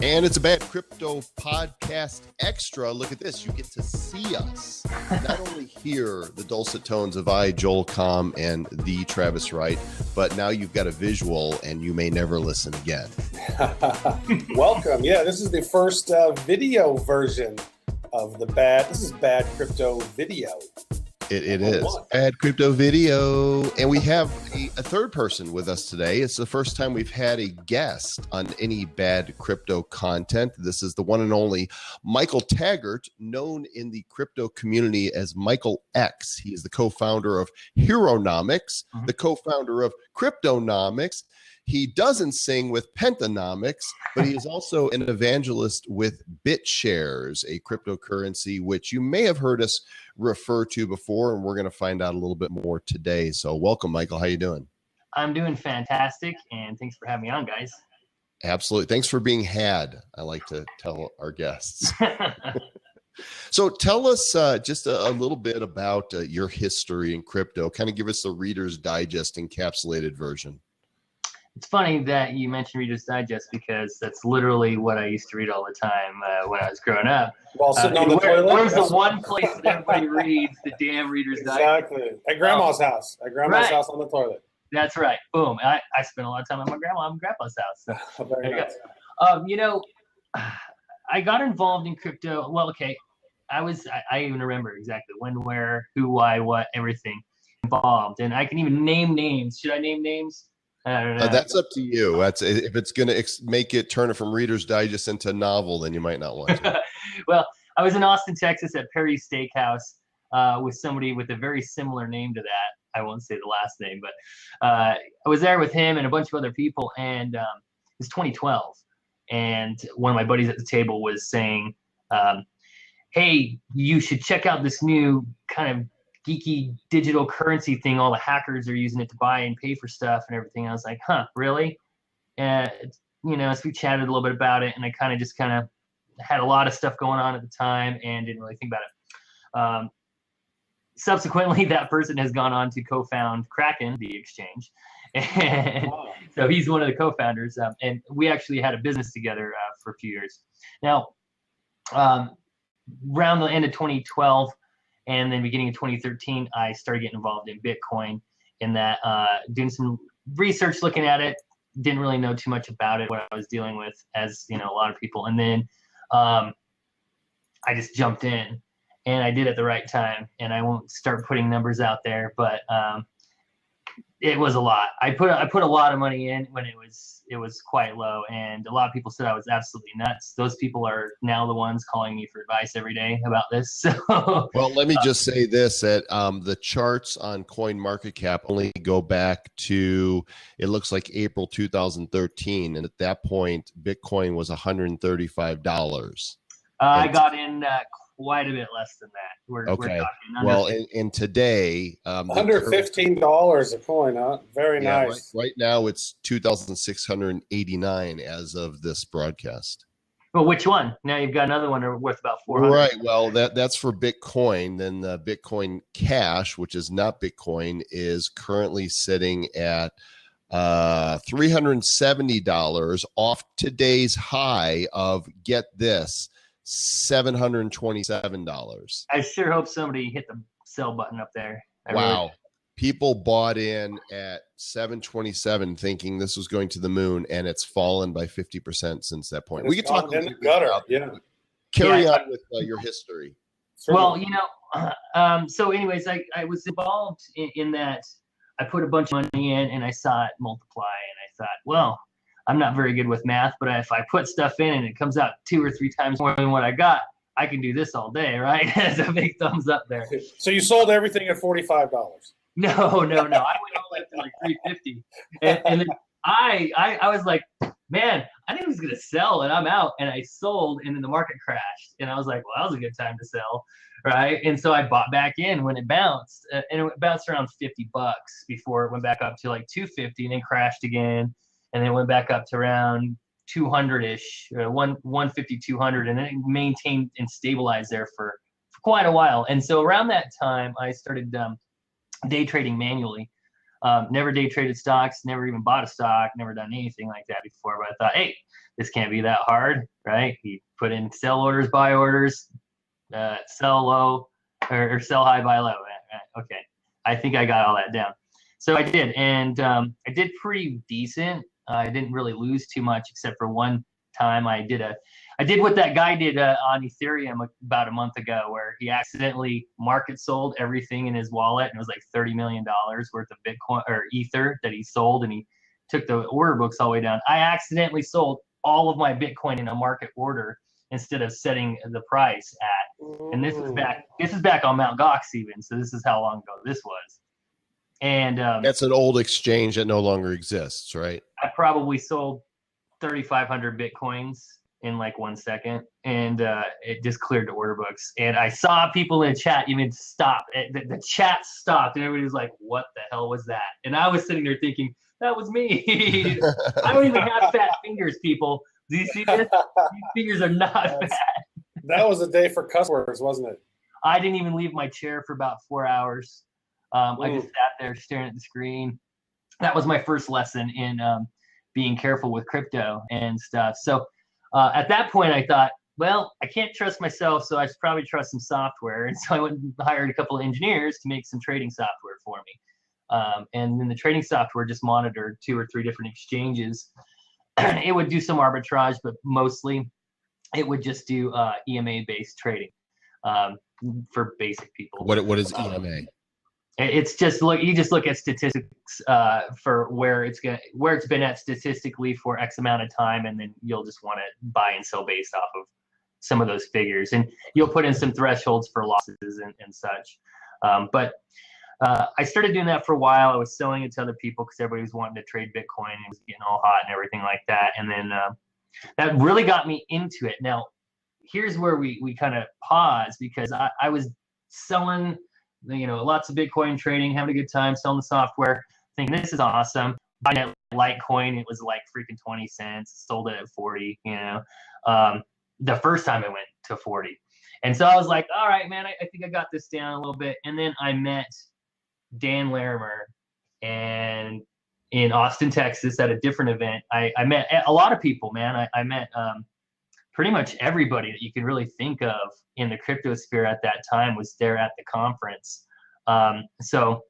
And it's a Bad Crypto Podcast Extra. Look at this. You get to see us. Not only hear the dulcet tones of I, Joel Comm, and the Travis Wright, but now you've got a visual and you may never listen again. Welcome. Yeah, this is the first video version of the This is Bad Crypto Video. It is Bad Crypto Video. And we have a third person with us today. It's the first time we've had a guest on any Bad Crypto content. This is the one and only Michael Taggart, known in the crypto community as Michael X. He is the co-founder of Heronomics, the co-founder of Cryptonomics. He doesn't sing with Pentanomics, but he is also an evangelist with Bitshares, a cryptocurrency which you may have heard us refer to before, and we're going to find out a little bit more today. So welcome, Michael. How you doing? I'm doing fantastic, and thanks for having me on, guys. Absolutely. Thanks for being had, I like to tell our guests. So tell us just a little bit about your history in crypto. Kind of give us the Reader's Digest encapsulated version. It's funny that you mentioned Reader's Digest because that's literally what I used to read all the time when I was growing up. While sitting on the toilet? Where's the one place that everybody reads the damn Reader's Digest? Exactly. At Grandma's house. At Grandma's house on the toilet. That's right. Boom. I spent a lot of time at my grandma and grandpa's house. So, very nice. I got involved in crypto. Well, okay. I even remember exactly when, where, who, why, what, everything involved. And I can even name names. Should I name names? I don't know. That's up to you. That's if it's going to make it turn it from Reader's Digest into a novel, then you might not want to. Well, I was in Austin, Texas at Perry's Steakhouse with somebody with a very similar name to that. I won't say the last name, but I was there with him and a bunch of other people, and it was 2012. And one of my buddies at the table was saying, hey, you should check out this new kind of geeky digital currency thing. All the hackers are using it to buy and pay for stuff and everything. I was like, huh, really? And so we chatted a little bit about it, and I kind of had a lot of stuff going on at the time and didn't really think about it. Subsequently, that person has gone on to co-found Kraken, the exchange. And so he's one of the co-founders, and we actually had a business together for a few years. Now, around the end of 2012, and then beginning of 2013, I started getting involved in Bitcoin, in that doing some research, looking at it. Didn't really know too much about it, what I was dealing with, as a lot of people. And then I just jumped in, and I did at the right time. And I won't start putting numbers out there, but it was a lot. I put a lot of money in when it was quite low, and a lot of people said I was absolutely nuts. Those people are now the ones calling me for advice every day about this. So, well, let me just say this: that the charts on CoinMarketCap only go back to, it looks like, April 2013, and at that point, Bitcoin was $135. I got in quite a bit less than that. We're talking well, and today, under $15 a coin, huh? Very nice. Right now, it's 2,689 as of this broadcast. Well, which one? Now you've got another one worth about 400. Right. Well, that's for Bitcoin. Then the Bitcoin Cash, which is not Bitcoin, is currently sitting at $370 off today's high of, get this, $727. I sure hope somebody hit the sell button up there. Wow. People bought in at $727 thinking this was going to the moon, and it's fallen by 50% since that point. We could talk in the gutter. Yeah. Carry on with your history. Well, so anyways, I was involved in that. I put a bunch of money in, and I saw it multiply, and I thought, well, I'm not very good with math, but if I put stuff in and it comes out 2 or 3 times more than what I got, I can do this all day, right? That's a big thumbs up there. So you sold everything at $45? No. I went all the way up to like $350, and then I was like, man, I think it was gonna sell, and I'm out. And I sold, and then the market crashed, and I was like, well, that was a good time to sell, right? And so I bought back in when it bounced, and it bounced around $50 before it went back up to like $250, and then crashed again. And then it went back up to around 200-ish, 150, 200, and then it maintained and stabilized there for quite a while. And so around that time, I started day trading manually. Never day traded stocks, never even bought a stock, never done anything like that before. But I thought, hey, this can't be that hard, right? He put in sell orders, buy orders, sell low or sell high, buy low. Okay, I think I got all that down. So I did, and I did pretty decent. I didn't really lose too much, except for one time I did what that guy did on Ethereum about a month ago, where he accidentally market sold everything in his wallet, and it was like $30 million worth of Bitcoin or Ether that he sold, and he took the order books all the way down. I accidentally sold all of my Bitcoin in a market order instead of setting the price at. And this is back on Mt. Gox even, so this is how long ago this was. And that's an old exchange that no longer exists, right? I probably sold 3,500 Bitcoins in like 1 second, and it just cleared the order books. And I saw people in the chat even stop. The chat stopped, and everybody was like, "What the hell was that?" And I was sitting there thinking, "That was me." I don't even have fat fingers, people. Do you see this? These fingers are not fat. That was a day for customers, wasn't it? I didn't even leave my chair for about 4 hours. I just sat there staring at the screen. That was my first lesson in being careful with crypto and stuff. So at that point, I thought, well, I can't trust myself, so I should probably trust some software. And so I went and hired a couple of engineers to make some trading software for me. And then the trading software just monitored 2 or 3 different exchanges. It would do some arbitrage, but mostly it would just do EMA-based trading for basic people. What is EMA? It's just you just look at statistics for where it's been at statistically for X amount of time, and then you'll just want to buy and sell based off of some of those figures, and you'll put in some thresholds for losses and such. But I started doing that for a while. I was selling it to other people because everybody was wanting to trade Bitcoin. It was getting all hot and everything like that, and then that really got me into it. Now, here's where we kind of pause, because I was selling, lots of Bitcoin trading, having a good time selling the software, thinking this is awesome. Buying that Litecoin, it was like freaking 20 cents, sold it at 40, the first time it went to 40. And so I was like, all right, man, I think I got this down a little bit. And then I met Dan Larimer and in Austin, Texas at a different event. I met a lot of people, man. I met pretty much everybody that you can really think of in the crypto sphere at that time was there at the conference. So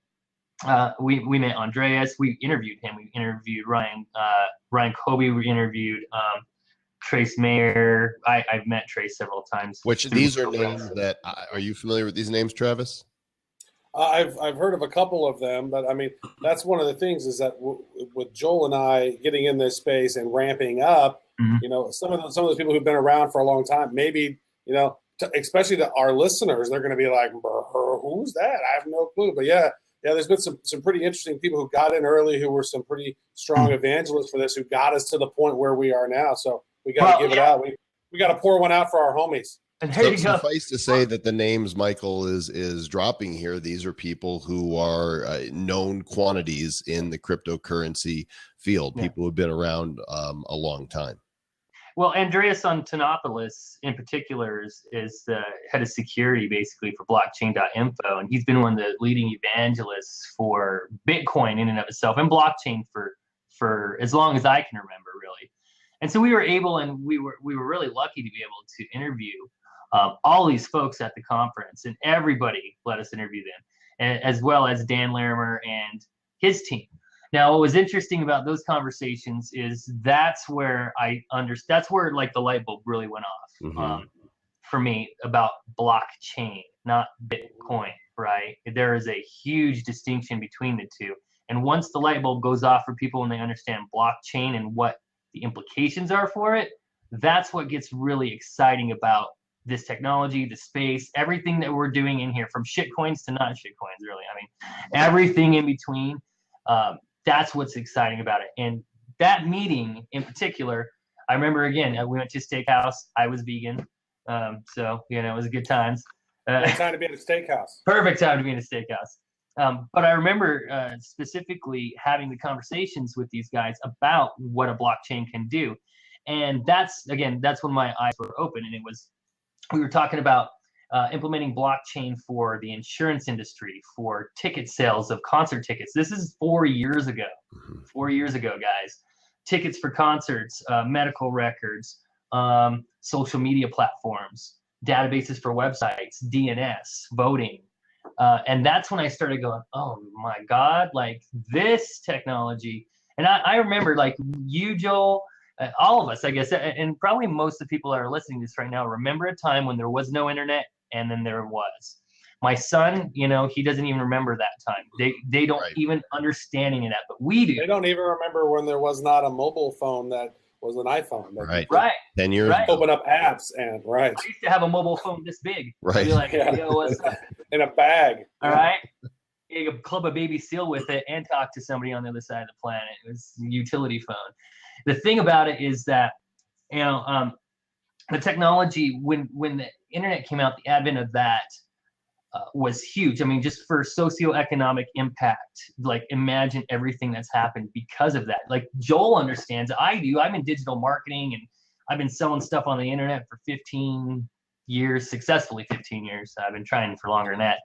we met Andreas. We interviewed him. We interviewed Ryan Kobe. We interviewed Trace Mayer. I've met Trace several times. Which these are names that are you familiar with these names, Travis? I've heard of a couple of them, but I mean, that's one of the things is that with Joel and I getting in this space and ramping up, some of those people who've been around for a long time, maybe, especially to our listeners, they're going to be like, who's that? I have no clue. But yeah, there's been some pretty interesting people who got in early, who were some pretty strong evangelists for this, who got us to the point where we are now. So we got to give it out. We got to pour one out for our homies. So suffice to say that the names Michael is dropping here, these are people who are known quantities in the cryptocurrency field, people who've been around a long time. Well, Andreas Antonopoulos in particular is the head of security basically for blockchain.info, and he's been one of the leading evangelists for Bitcoin in and of itself and blockchain for as long as I can remember, really. And so we were really lucky to be able to interview all these folks at the conference, and everybody let us interview them, as well as Dan Larimer and his team. Now, what was interesting about those conversations is that's where that's where like the light bulb really went off for me about blockchain, not Bitcoin, right? There is a huge distinction between the two. And once the light bulb goes off for people and they understand blockchain and what the implications are for it, that's what gets really exciting about this technology, the space, everything that we're doing in here, from shitcoins to not shitcoins, really. I mean, everything in between. That's what's exciting about it. And that meeting in particular, I remember, again, we went to a steakhouse. I was vegan. So, it was good times. Good time to be at a steakhouse. Perfect time to be in a steakhouse. But I remember specifically having the conversations with these guys about what a blockchain can do. And that's when my eyes were open. And we were talking about implementing blockchain for the insurance industry, for ticket sales of concert tickets. This is 4 years ago. 4 years ago, guys. Tickets for concerts, medical records, social media platforms, databases for websites, DNS, voting. And that's when I started going, oh my God, like this technology. And I remember, like you, Joel, all of us, I guess, and probably most of the people that are listening to this right now remember a time when there was no internet, and then there was. My son, you know, he doesn't even remember that time. They don't even understand any of that, but we do. They don't even remember when there was not a mobile phone that was an iPhone. Right. 10 years ago. Open up apps and I used to have a mobile phone this big. Right. Be like, yo, what's up? In a bag. All right. You could club a baby seal with it and talk to somebody on the other side of the planet. It was a utility phone. The thing about it is that, you know, the technology, when the internet came out, the advent of that was huge. I mean, just for socioeconomic impact, like imagine everything that's happened because of that. Like Joel understands, I do. I'm in digital marketing, and I've been selling stuff on the internet for 15 years, successfully 15 years. I've been trying for longer than that.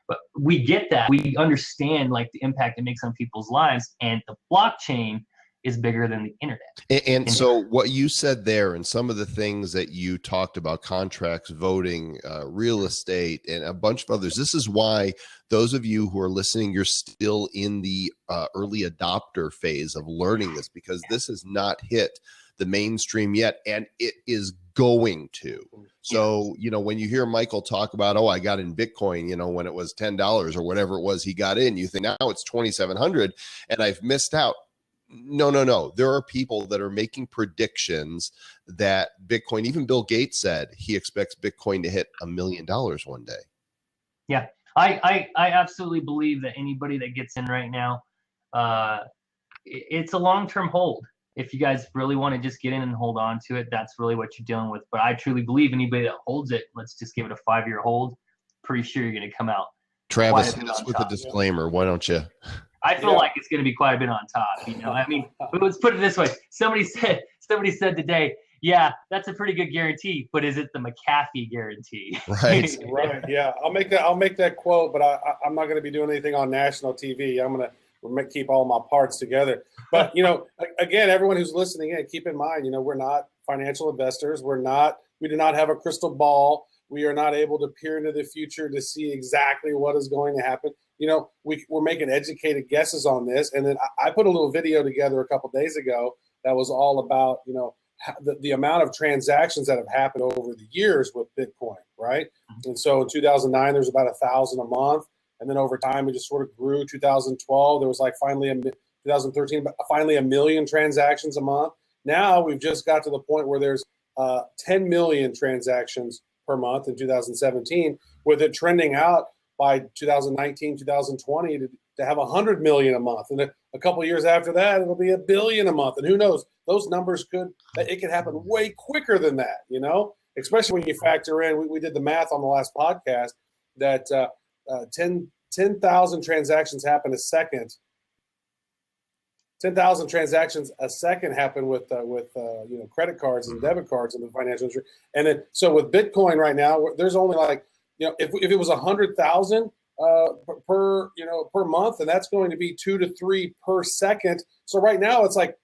But we get that. We understand like the impact it makes on people's lives, and the blockchain is bigger than the internet. And so what you said there, and some of the things that you talked about, contracts, voting, real estate, and a bunch of others, this is why those of you who are listening, you're still in the early adopter phase of learning this, because this has not hit the mainstream yet, and it is going to. So, you know, when you hear Michael talk about, oh, I got in Bitcoin, you know, when it was $10 or whatever it was he got in, you think now it's 2,700 and I've missed out. No. There are people that are making predictions that Bitcoin, even Bill Gates said he expects Bitcoin to hit $1 million one day. Yeah, I absolutely believe that anybody that gets in right now, it's a long-term hold. If you guys really want to just get in and hold on to it, that's really what you're dealing with. But I truly believe anybody that holds it, let's just give it a 5-year hold. Pretty sure you're going to come out. Travis, hit us with a disclaimer. Why don't you? I feel like it's going to be quite a bit on top. You know, I mean, let's put it this way. Somebody said today, yeah, that's a pretty good guarantee, but is it the McAfee guarantee? Right. Right. Yeah. I'll make that quote, but I'm not going to be doing anything on national TV. I'm going to keep all my parts together. But, you know, again, everyone who's listening in, keep in mind, you know, we're not financial investors. We do not have a crystal ball. We are not able to peer into the future to see exactly what is going to happen. You know, we're making educated guesses on this. And then I put a little video together a couple of days ago that was all about, you know, the amount of transactions that have happened over the years with Bitcoin, right? And so in 2009, there's about 1,000 a month. And then over time, it just sort of grew. 2012, there was like 2013, finally 1 million transactions a month. Now we've just got to the point where there's 10 million transactions per month in 2017, with it trending out by 2019, 2020 to have 100 million a month. And a couple of years after that, it'll be 1 billion a month. And who knows, those numbers could happen way quicker than that, you know, especially when you factor in, we did the math on the last podcast that 10,000 transactions happen a second. 10,000 transactions a second happen with you know, credit cards and debit cards in the financial industry. And then, so with Bitcoin right now, there's only like, you know, if it was 100,000 per month, and that's going to be 2 to 3 per second. So right now it's like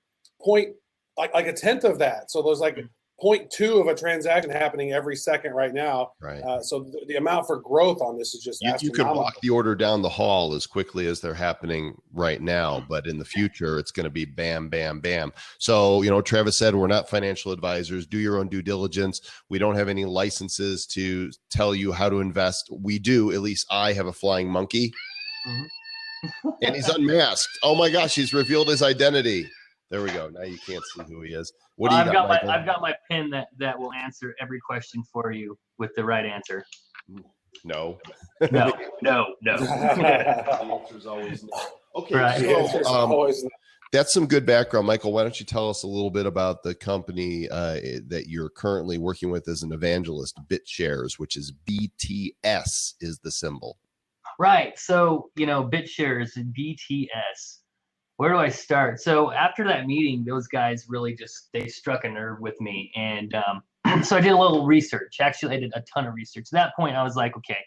like a tenth of that. So there's like 0.2 of a transaction happening every second right now. Right. So the amount for growth on this is just you could walk the order down the hall as quickly as they're happening right now, but in the future it's going to be bam, bam, bam. So, you know, Travis said we're not financial advisors. Do your own due diligence. We don't have any licenses to tell you how to invest. We do, at least I have a flying monkey. And he's unmasked. Oh my gosh, he's revealed his identity. There we go. Now you can't see who he is. What do you got, Michael? I've got my pen that will answer every question for you with the right answer. No. No. The answer is always no. Okay, right. So that's some good background, Michael. Why don't you tell us a little bit about the company that you're currently working with as an evangelist, Bitshares, which is BTS is the symbol. Right. So, you know, Bitshares and BTS. Where do I start? So after that meeting, those guys really they struck a nerve with me. And So I did a little research. Actually, I did a ton of research. At that point, I was like, okay,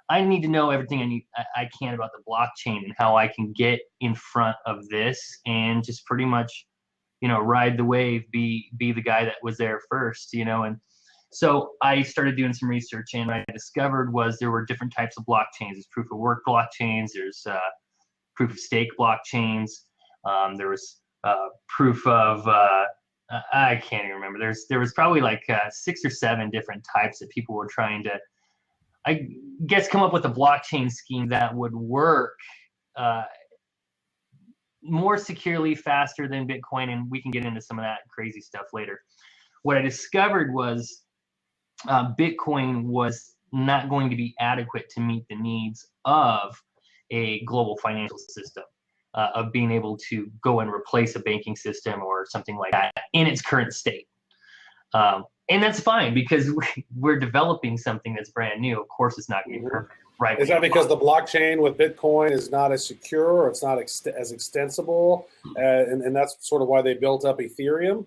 I need to know everything I can about the blockchain and how I can get in front of this and just pretty much, ride the wave, be the guy that was there first, and so I started doing some research, and what I discovered was there were different types of blockchains. There's proof of work blockchains, there's proof of stake blockchains, there was proof of I can't even remember. There was probably like 6 or 7 different types that people were trying to, I guess, come up with a blockchain scheme that would work more securely, faster than Bitcoin, and we can get into some of that crazy stuff later. What I discovered was Bitcoin was not going to be adequate to meet the needs of a global financial system, of being able to go and replace a banking system or something like that in its current state. And that's fine because we're developing something that's brand new. Of course, it's not going to be perfect. Right. Is that because the blockchain with Bitcoin is not as secure, or it's not as extensible, and that's sort of why they built up Ethereum?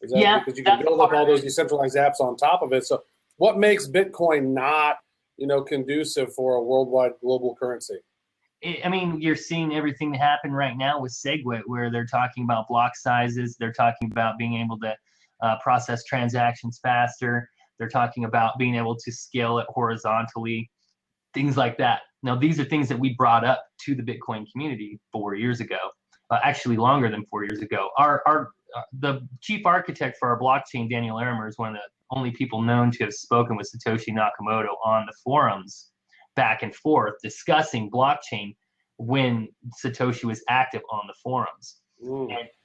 Is that because you can build up all those decentralized apps on top of it? So what makes Bitcoin not, conducive for a worldwide global currency? I mean, you're seeing everything happen right now with SegWit, where they're talking about block sizes. They're talking about being able to process transactions faster. They're talking about being able to scale it horizontally, things like that. Now, these are things that we brought up to the Bitcoin community 4 years ago, actually longer than 4 years ago. The chief architect for our blockchain, Daniel Larimer, is one of the only people known to have spoken with Satoshi Nakamoto on the forums back and forth discussing blockchain when Satoshi was active on the forums.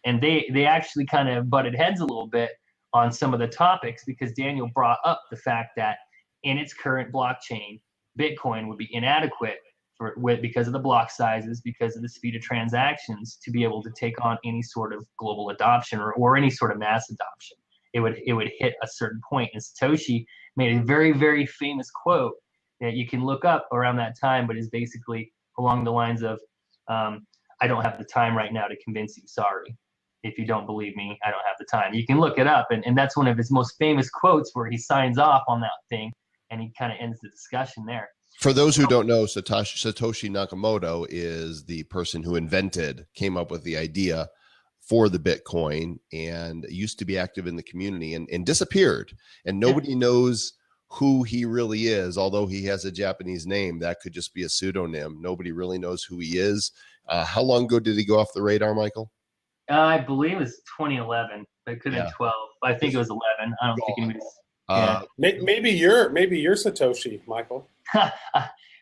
And they actually kind of butted heads a little bit on some of the topics because Daniel brought up the fact that in its current blockchain, Bitcoin would be inadequate because of the block sizes, because of the speed of transactions, to be able to take on any sort of global adoption or any sort of mass adoption. It would hit a certain point. And Satoshi made a very, very famous quote that you can look up around that time, but is basically along the lines of, I don't have the time right now to convince you, sorry. If you don't believe me, I don't have the time. You can look it up, and that's one of his most famous quotes where he signs off on that thing, and he kind of ends the discussion there. For those who don't know, Satoshi Nakamoto is the person who came up with the idea for the Bitcoin, and used to be active in the community and disappeared. And nobody knows who he really is, although he has a Japanese name. That could just be a pseudonym. Nobody really knows who he is. How long ago did he go off the radar, Michael? I believe it was 2011. It could have been 12. I think it was 11. I don't think anybody's. Maybe you're Satoshi, Michael.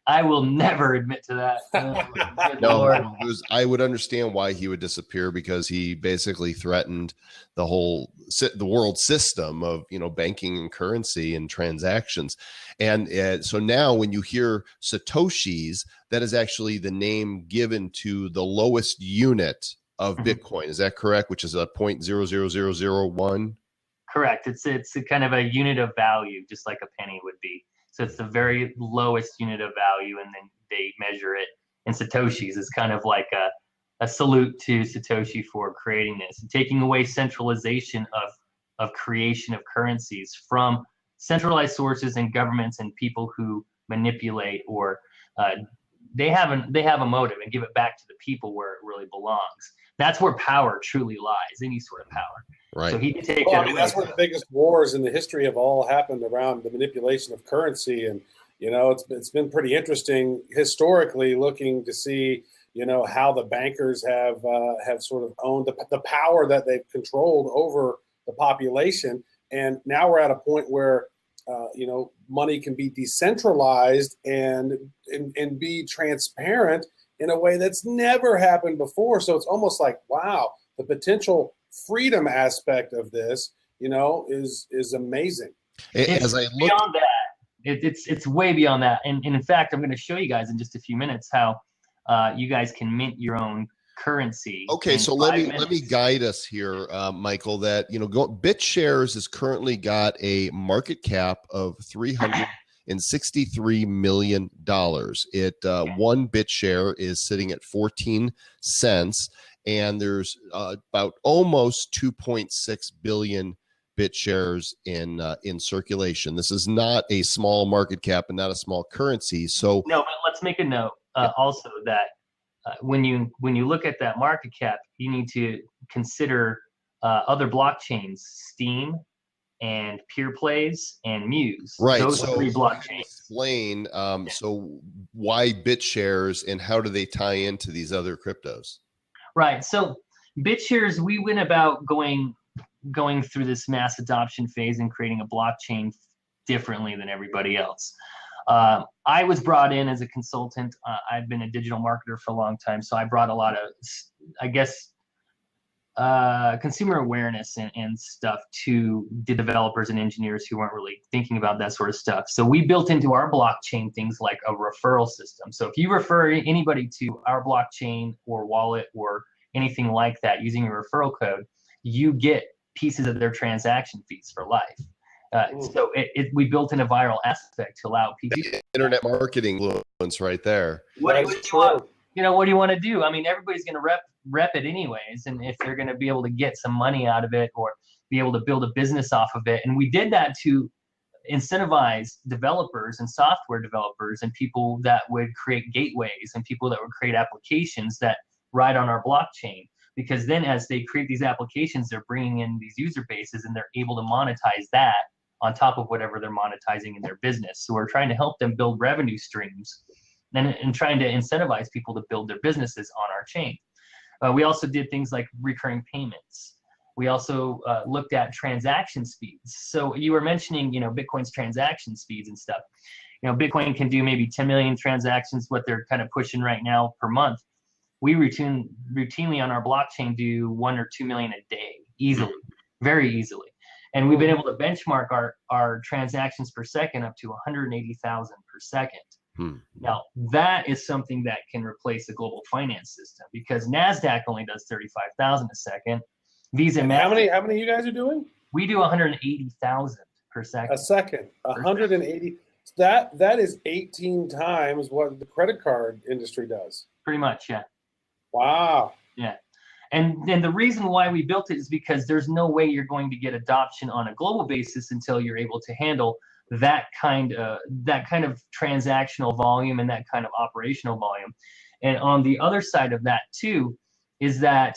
I will never admit to that. No, I would understand why he would disappear, because he basically threatened the world system of banking and currency and transactions. And so now when you hear Satoshis, that is actually the name given to the lowest unit of Bitcoin. Is that correct? Which is a 0.00001. Correct. It's a kind of a unit of value, just like a penny would be. So it's the very lowest unit of value, and then they measure it in Satoshis. It's kind of like a salute to Satoshi for creating this and taking away centralization of creation of currencies from centralized sources and governments and people who manipulate or they have a motive, and give it back to the people where it really belongs. That's where power truly lies, any sort of power. Right. So he can take that's where the biggest wars in the history have all happened, around the manipulation of currency. And, it's been pretty interesting historically, looking to see, how the bankers have sort of owned the power that they've controlled over the population. And now we're at a point where, money can be decentralized and be transparent in a way that's never happened before. So it's almost like, wow, the potential freedom aspect of this, is amazing. As I look beyond that, it's way beyond that. And in fact, I'm going to show you guys in just a few minutes how you guys can mint your own currency. Okay, so let me guide us here, Michael. That Bitshares has currently got a market cap of $363 million. One Bitshare is sitting at 14 cents. And there's about almost 2.6 billion BitShares in circulation. This is not a small market cap and not a small currency. So no, but let's make a note also that when you look at that market cap, you need to consider other blockchains, Steam and Peer Plays and Muse. Right. Those so 3 blockchains. Explain. So why BitShares and how do they tie into these other cryptos? Right. So BitShares, we went about going through this mass adoption phase and creating a blockchain differently than everybody else. I was brought in as a consultant. I've been a digital marketer for a long time, so I brought a lot of, I guess, consumer awareness and stuff to the developers and engineers who weren't really thinking about that sort of stuff. So we built into our blockchain things like a referral system. So if you refer anybody to our blockchain or wallet or anything like that using a referral code, you get pieces of their transaction fees for life. So we built in a viral aspect to allow people. Internet marketing influence right there. What do you want? What do you want to do? I mean, everybody's going to rep it anyways, and if they're going to be able to get some money out of it or be able to build a business off of it, and we did that to incentivize developers and software developers and people that would create gateways and people that would create applications that ride on our blockchain. Because then as they create these applications, they're bringing in these user bases and they're able to monetize that on top of whatever they're monetizing in their business. So we're trying to help them build revenue streams and trying to incentivize people to build their businesses on our chain. We also did things like recurring payments. We also looked at transaction speeds. So you were mentioning, Bitcoin's transaction speeds and stuff. Bitcoin can do maybe 10 million transactions, what they're kind of pushing right now per month. We routinely on our blockchain do 1 or 2 million a day, easily, very easily. And we've been able to benchmark our transactions per second up to 180,000 per second. Now, that is something that can replace the global finance system because NASDAQ only does 35,000 a second. Visa and how many you guys are doing? We do 180,000 per second. A second, 180. That is 18 times what the credit card industry does. Pretty much, yeah. Wow. Yeah. And the reason why we built it is because there's no way you're going to get adoption on a global basis until you're able to handle that kind of transactional volume and that kind of operational volume. And on the other side of that too is that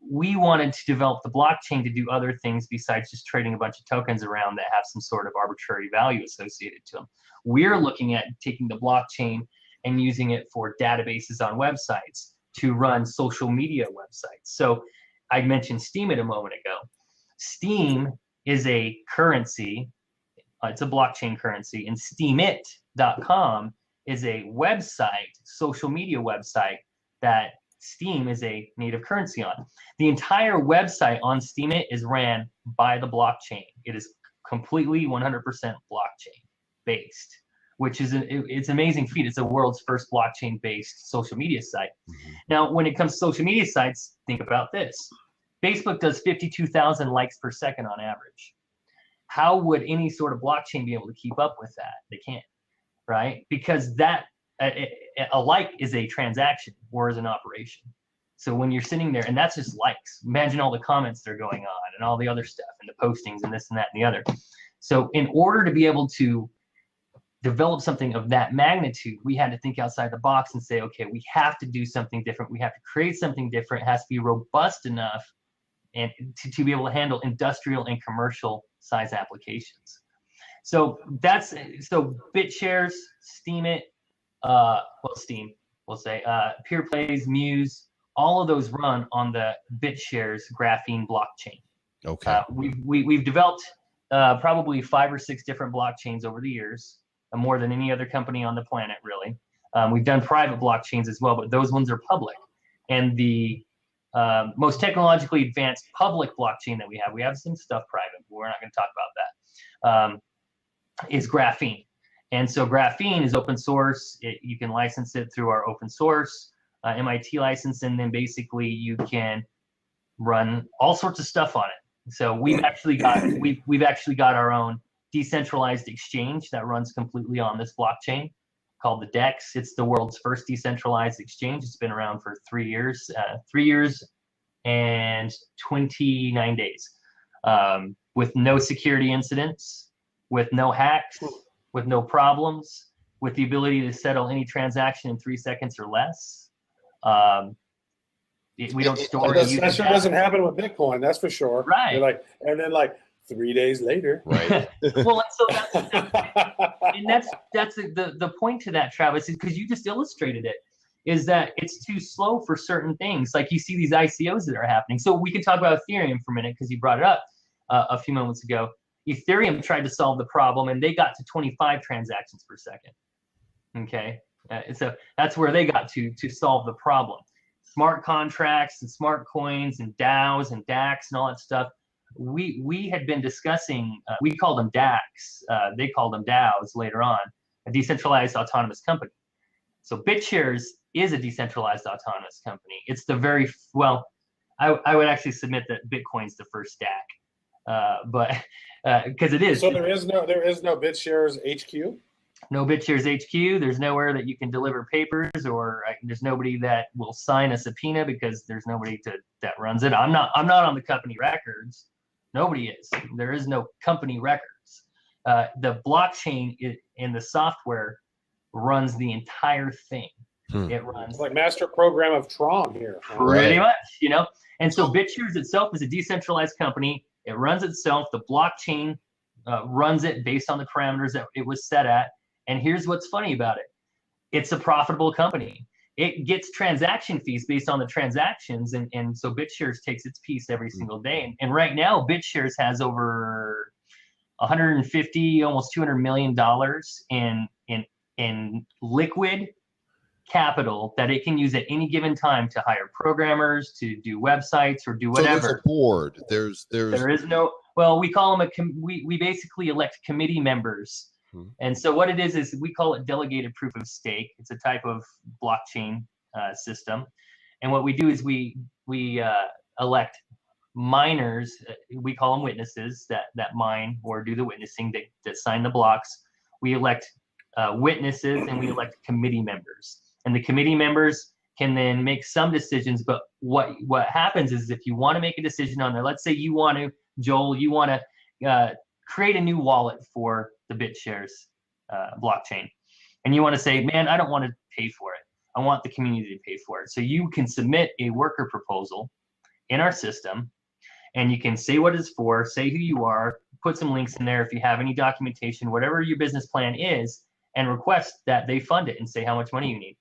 we wanted to develop the blockchain to do other things besides just trading a bunch of tokens around that have some sort of arbitrary value associated to them. We're looking at taking the blockchain and using it for databases on websites to run social media websites. So I mentioned Steam a moment ago. Steam is a currency. It's a blockchain currency, and steemit.com is a website, social media website that Steam is a native currency on. The entire website on Steemit is ran by the blockchain. It is completely 100% blockchain based, which is it's an amazing feat. It's the world's first blockchain-based social media site. Now, when it comes to social media sites, think about this. Facebook does 52,000 likes per second on average. How would any sort of blockchain be able to keep up with that? They can't, right? Because that a like is a transaction or is an operation. So when you're sitting there, and that's just likes, imagine all the comments that are going on and all the other stuff and the postings and this and that and the other. So in order to be able to develop something of that magnitude, we had to think outside the box and say, okay, we have to do something different. We have to create something different. It has to be robust enough and to be able to handle industrial and commercial size applications. So BitShares, Steemit, Steam, we'll say, Peer Plays, Muse, all of those run on the BitShares Graphene blockchain. Okay. We've developed probably 5 or 6 different blockchains over the years, more than any other company on the planet, really. We've done private blockchains as well, but those ones are public. And the most technologically advanced public blockchain that we have some stuff private, but we're not going to talk about that, is Graphene. And so Graphene is open source. You can license it through our open source MIT license, and then basically you can run all sorts of stuff on it. So we've actually got our own decentralized exchange that runs completely on this blockchain called the DEX. It's the world's first decentralized exchange. It's been around for 3 years and 29 days. with no security incidents, with no hacks, with no problems, with the ability to settle any transaction in 3 seconds or less. We don't store that sure doesn't happen with Bitcoin, that's for sure. Right. You're like, and then like 3 days later. Right. Well, so that's the point to that, Travis, is because you just illustrated it, is that it's too slow for certain things. Like you see these ICOs that are happening. So we can talk about Ethereum for a minute because you brought it up a few moments ago. Ethereum tried to solve the problem and they got to 25 transactions per second. Okay, so that's where they got to solve the problem. Smart contracts and smart coins and DAOs and DAX and all that stuff. We had been discussing, we called them DAX, they called them DAOs later on, a decentralized autonomous company. So Bitshares is a decentralized autonomous company. It's the very, well, I would actually submit that Bitcoin's the first stack, but because it is. So there is no Bitshares HQ? No Bitshares HQ. There's nowhere that you can deliver papers, or there's nobody that will sign a subpoena because there's nobody that runs it. I'm not on the company records. Nobody is. There is no company records. The blockchain and the software runs the entire thing. It runs it's like master program of Tron here. Pretty much, you know. And so Bitshares itself is a decentralized company. It runs itself. The blockchain runs it based on the parameters that it was set at. And here's what's funny about it. It's a profitable company. It gets transaction fees based on the transactions. And so Bitshares takes its piece every single day. And right now, Bitshares has over 150, almost $200 million in liquid capital that it can use at any given time to hire programmers, to do websites, or do whatever. So there's a board. There is no, well, we call them we basically elect committee members. And so what it is we call it delegated proof of stake. It's a type of blockchain system. And what we do is we elect miners, we call them witnesses that mine or do the witnessing, that sign the blocks. We elect witnesses, and we elect committee members. And the committee members can then make some decisions. But what happens is, if you want to make a decision on there, let's say you want to, Joel, you want to create a new wallet for the Bitshares blockchain, and you want to say, man, I don't want to pay for it. I want the community to pay for it. So you can submit a worker proposal in our system, and you can say what it's for, say who you are, put some links in there if you have any documentation, whatever your business plan is, and request that they fund it and say how much money you need.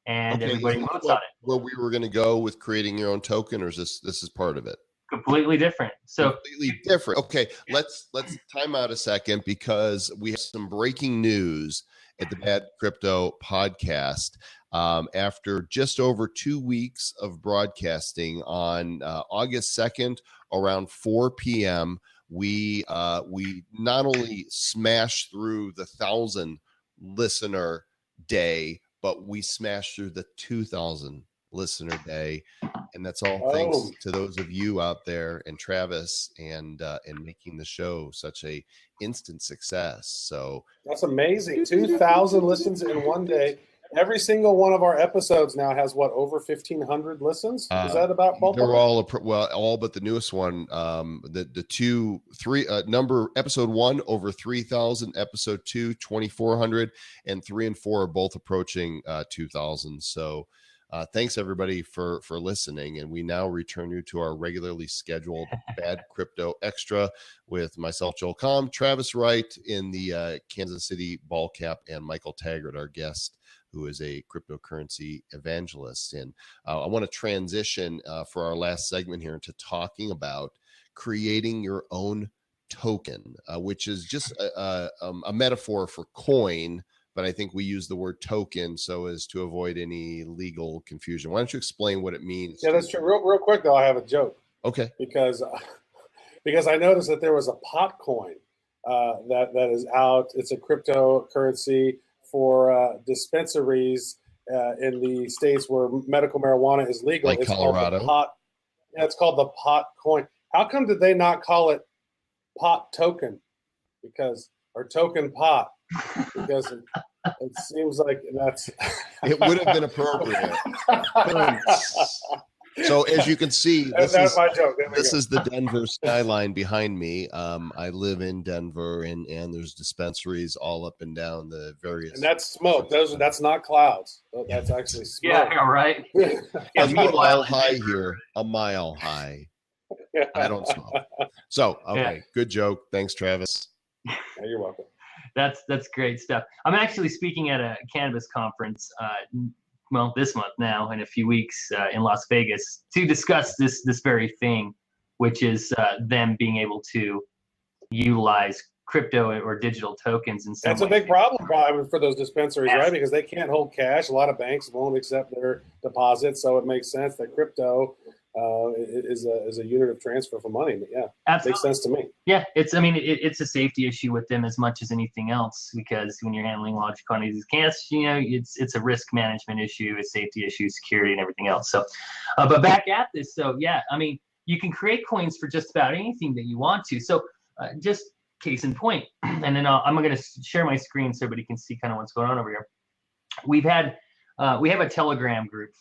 And everybody votes on it. Where we were going to go with creating your own token, or is this is part of it? Completely different. So completely different. Okay, let's time out a second, because we have some breaking news at the Bad Crypto podcast. After just over 2 weeks of broadcasting on August 2nd around 4 p.m., we not only smashed through the 1,000 listener day, but we smashed through the 2,000 listener day, and that's all thanks to those of you out there and Travis and making the show such a instant success. So that's amazing. 2,000 listens in one day. Every single one of our episodes now has over 1,500 listens. Is that about ballpark? They're all but the newest one. Number episode 1 over 3,000, episode 2 2,400, and 3 and 4 are both approaching 2,000. So thanks everybody for listening, and we now return you to our regularly scheduled Bad Crypto Extra with myself, Joel Comm, Travis Wright in the Kansas City ball cap, and Michael Taggart, our guest, who is a cryptocurrency evangelist. And I want to transition for our last segment here into talking about creating your own token, which is just a metaphor for coin. But I think we use the word token so as to avoid any legal confusion. Why don't you explain what it means? Yeah, that's true. Real quick, though, I have a joke. Okay. Because I noticed that there was a pot coin that is out. It's a cryptocurrency for dispensaries in the states where medical marijuana is legal. Like it's Colorado. It's called the pot coin. How come did they not call it pot token? Or token pot? Because it seems like that's it would have been appropriate. So as you can see, That's my joke. This is the Denver skyline behind me. I live in Denver, and there's dispensaries all up and down the various. And that's smoke. That's not clouds. That's actually smoke. Yeah, right. A mile high here. A mile high. I don't smoke. So okay, good joke. Thanks, Travis. Yeah, you're welcome. That's great stuff. I'm actually speaking at a cannabis conference. Well, this month now, in a few weeks, in Las Vegas, to discuss this very thing, which is them being able to utilize crypto or digital tokens in some way. That's a big problem probably for those dispensaries, right? Because they can't hold cash. A lot of banks won't accept their deposits, so it makes sense that crypto is a unit of transfer for money. But yeah, absolutely. Makes sense to me. Yeah, it's a safety issue with them as much as anything else, because when you're handling large quantities of cash, it's a risk management issue, a safety issue, security, and everything else. So, but back at this, so yeah, you can create coins for just about anything that you want to. So, just case in point, and then I'm going to share my screen so everybody can see kind of what's going on over here. We have a Telegram group,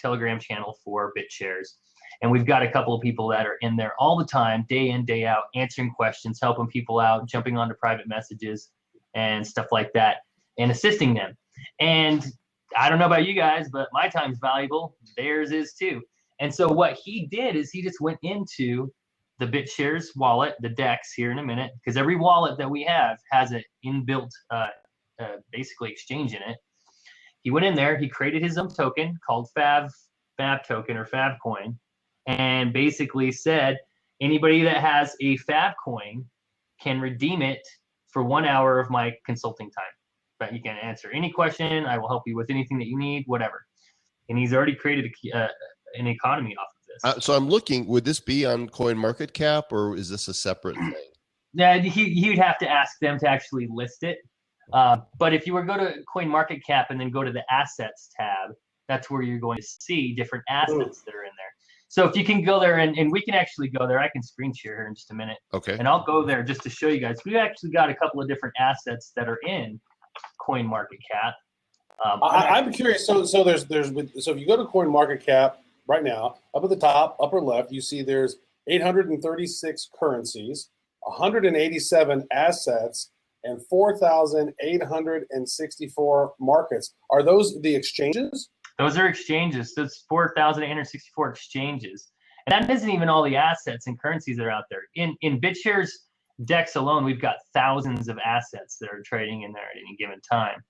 Telegram channel for Bitshares. And we've got a couple of people that are in there all the time, day in, day out, answering questions, helping people out, jumping onto private messages and stuff like that, and assisting them. And I don't know about you guys, but my time's valuable. Theirs is too. And so what he did is he just went into the Bitshares wallet, the DEX here in a minute, because every wallet that we have has an inbuilt basically exchange in it. He went in there, he created his own token called Fab token or Fab coin, and basically said anybody that has a Fab coin can redeem it for 1 hour of my consulting time. But you can answer any question. I will help you with anything that you need, whatever. And he's already created an economy off of this. So I'm looking, would this be on CoinMarketCap, or is this a separate thing? Yeah, he'd have to ask them to actually list it. But if you were to go to CoinMarketCap and then go to the assets tab, that's where you're going to see different assets that are in there. So if you can go there, and we can actually go there, I can screen share here in just a minute. Okay. And I'll go there just to show you guys. We've actually got a couple of different assets that are in CoinMarketCap. I'm curious. So if you go to CoinMarketCap right now, up at the top, upper left, you see there's 836 currencies, 187 assets, and 4,864 markets. Are those the exchanges? Those are exchanges. So it's 4,864 exchanges. And that isn't even all the assets and currencies that are out there. In Bitshares DEX alone, we've got thousands of assets that are trading in there at any given time.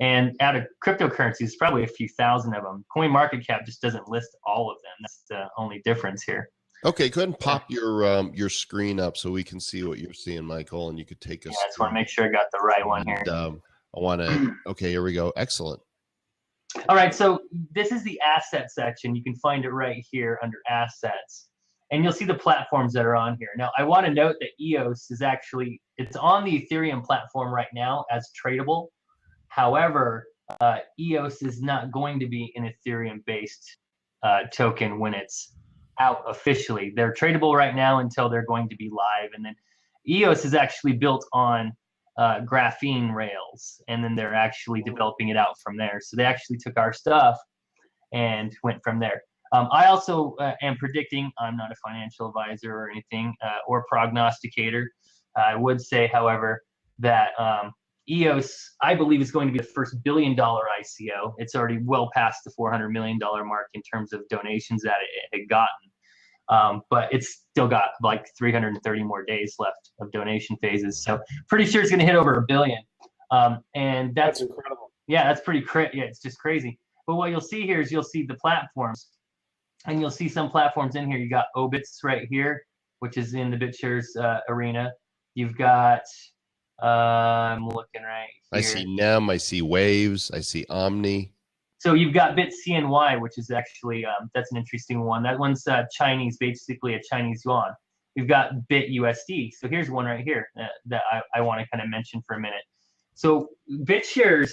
And out of cryptocurrencies, probably a few thousand of them. CoinMarketCap just doesn't list all of them. That's the only difference here. Okay, go ahead and pop your screen up so we can see what you're seeing, Michael, and you could take us. Yeah, I just want to make sure I got the right one here. I want to. Okay, here we go. Excellent. All right, so this is the asset section. You can find it right here under assets, and you'll see the platforms that are on here. Now, I want to note that EOS is actually, it's on the Ethereum platform right now as tradable. However, EOS is not going to be an Ethereum-based token when it's out officially. They're tradable right now until they're going to be live, and then EOS is actually built on Graphene rails, and then they're actually developing it out from there. So they actually took our stuff and went from there. I also am predicting, I'm not a financial advisor or anything, or prognosticator. I would say, however, that EOS, I believe, is going to be the first $1 billion ICO. It's already well past the $400 million mark in terms of donations that it had gotten. But it's still got like 330 more days left of donation phases. So pretty sure it's going to hit over $1 billion. And that's incredible. Yeah, that's pretty yeah, it's just crazy. But what you'll see here is you'll see the platforms, and you'll see some platforms in here. You got Obits right here, which is in the Bitshares arena. You've got, I'm looking right here. I see NEM, I see Waves, I see Omni. So you've got BitCNY, which is actually, that's an interesting one. That one's Chinese, basically a Chinese yuan. We've got BitUSD. So here's one right here that I want to kind of mention for a minute. So Bitshares,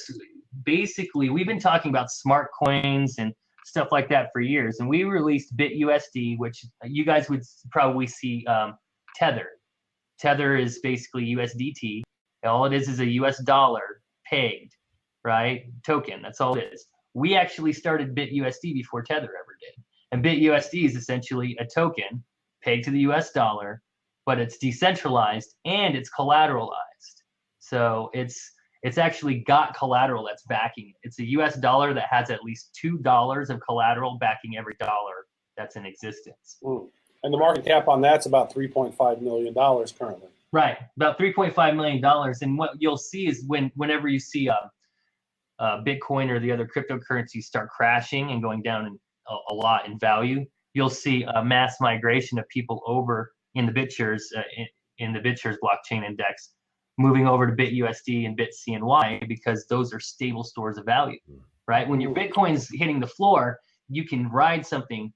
basically, we've been talking about smart coins and stuff like that for years. And we released BitUSD, which you guys would probably see Tether. Tether is basically USDT. All it is a US dollar pegged, right? Token, that's all it is. We actually started BitUSD before Tether ever did. And BitUSD is essentially a token pegged to the US dollar, but it's decentralized and it's collateralized. So it's actually got collateral that's backing it. It's a US dollar that has at least $2 of collateral backing every dollar that's in existence. And the market cap on that's about $3.5 million currently. Right, about $3.5 million. And what you'll see is whenever you see Bitcoin or the other cryptocurrencies start crashing and going down a lot in value, you'll see a mass migration of people over in the Bitshares blockchain index, moving over to BitUSD and BitCNY, because those are stable stores of value, right? When your Bitcoin's hitting the floor, you can ride something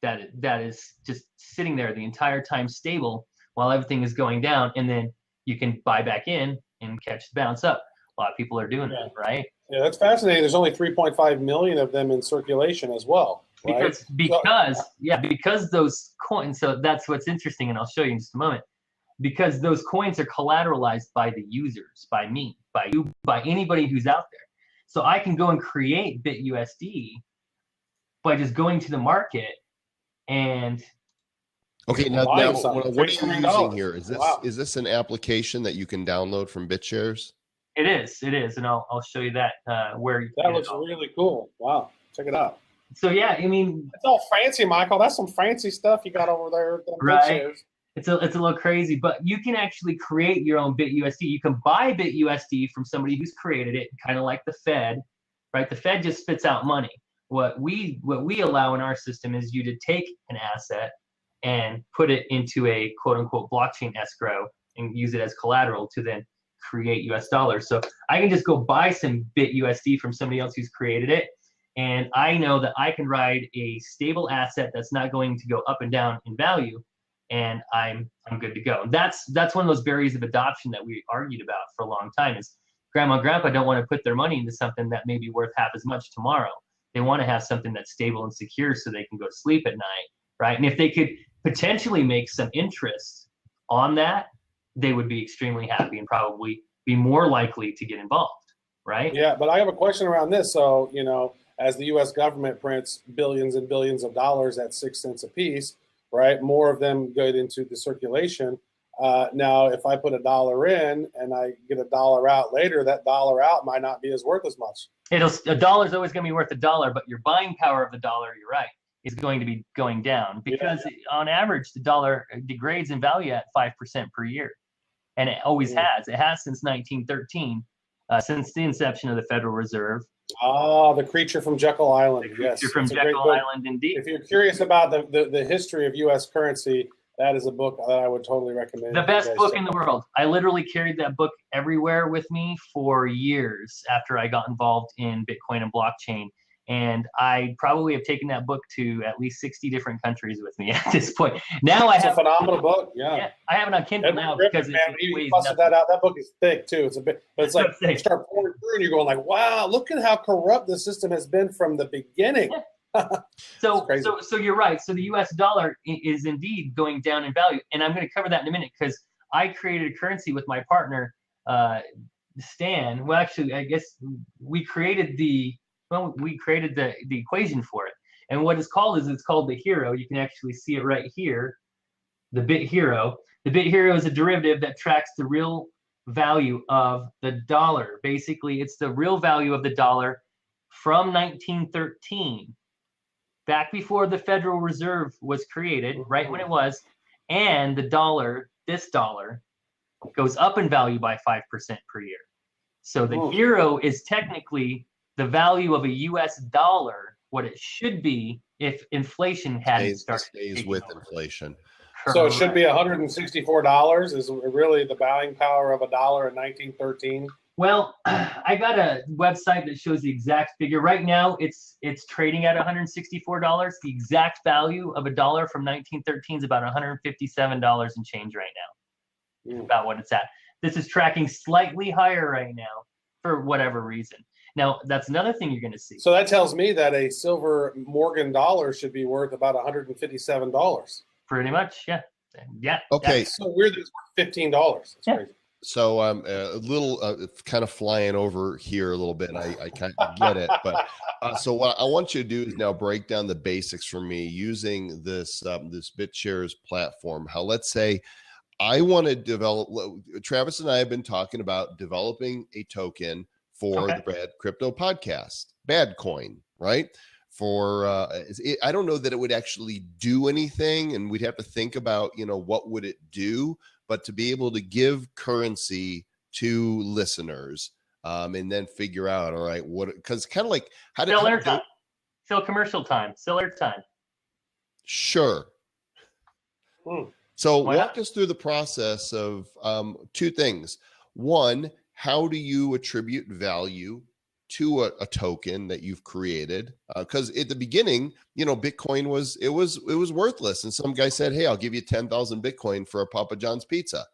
that is just sitting there the entire time stable while everything is going down, and then you can buy back in and catch the bounce up. A lot of people are doing that, right? Yeah, that's fascinating. There's only 3.5 million of them in circulation as well, right? Because those coins, so that's what's interesting, and I'll show you in just a moment. Because those coins are collateralized by the users, by me, by you, by anybody who's out there. So I can go and create BitUSD by just going to the market and okay, now what are you using here? Is this an application that you can download from Bitshares? It is, and I'll show you that where that looks really cool. Wow, check it out. So yeah, I mean, it's all fancy, Michael. That's some fancy stuff you got over there. Right. It's a little crazy, but you can actually create your own BitUSD. You can buy BitUSD from somebody who's created it, kind of like the Fed, right? The Fed just spits out money. What we allow in our system is you to take an asset and put it into a quote unquote blockchain escrow and use it as collateral to then create US dollars. So I can just go buy some BitUSD from somebody else who's created it, and I know that I can ride a stable asset that's not going to go up and down in value, and I'm good to go. That's one of those barriers of adoption that we argued about for a long time. Is grandma and grandpa don't want to put their money into something that may be worth half as much tomorrow. They want to have something that's stable and secure so they can go to sleep at night, right? And if they could potentially make some interest on that, they would be extremely happy and probably be more likely to get involved, right? Yeah, but I have a question around this. So, as the U.S. government prints billions and billions of dollars at 6 cents a piece, right? More of them go into the circulation. Now, if I put $1 in and I get $1 out later, that $1 out might not be as worth as much. $1 is always going to be worth $1, but your buying power of the dollar, you're right, is going to be going down because on average, the dollar degrades in value at 5% per year. And it always has. It has since 1913, since the inception of the Federal Reserve. Ah, The Creature from Jekyll Island. Yes, from Jekyll Island, indeed. If you're curious about the history of U.S. currency, that is a book that I would totally recommend. The best book in the world. I literally carried that book everywhere with me for years after I got involved in Bitcoin and blockchain. And I probably have taken that book to at least 60 different countries with me at this point. Now it's a phenomenal book. Yeah, I have it on Kindle now because you busted that out. That book is thick too. It's a bit, but it's like you start pouring through and you're going like, wow, look at how corrupt the system has been from the beginning. So you're right. So the US dollar is indeed going down in value, and I'm going to cover that in a minute because I created a currency with my partner, Stan. Well, actually, I guess we created the equation for it, and what it's called the hero. You can actually see it right here, the bit hero. The bit hero is a derivative that tracks the real value of the dollar. Basically, it's the real value of the dollar from 1913. Back before the Federal Reserve was created, right when it was, and the dollar, this dollar, goes up in value by 5% per year. So the hero is technically the value of a US dollar, what it should be if inflation hadn't started. Stays with inflation. So it should be $164 is really the buying power of $1 in 1913. Well, I got a website that shows the exact figure. Right now, it's trading at $164. The exact value of $1 from 1913 is about $157 and change right now. About what it's at. This is tracking slightly higher right now for whatever reason. Now, that's another thing you're going to see. So that tells me that a silver Morgan dollar should be worth about $157. Pretty much, yeah. Yeah. Okay. That's so weird that it's worth $15. That's crazy. So I'm a little kind of flying over here a little bit. I kind of get it, but so what I want you to do is now break down the basics for me using this this BitShares platform. How, let's say I want to develop. Travis and I have been talking about developing a token for the Bad Crypto Podcast, BADCOIN, right? For I don't know that it would actually do anything, and we'd have to think about, you know, what would it do, but to be able to give currency to listeners, and then figure out, all right, what, because kind of like how did time, sell commercial time, seller time. Sure. So walk us through the process of two things. One, how do you attribute value to a token that you've created? Because at the beginning, you know, Bitcoin was worthless, and some guy said, "Hey, I'll give you 10,000 Bitcoin for a Papa John's pizza,"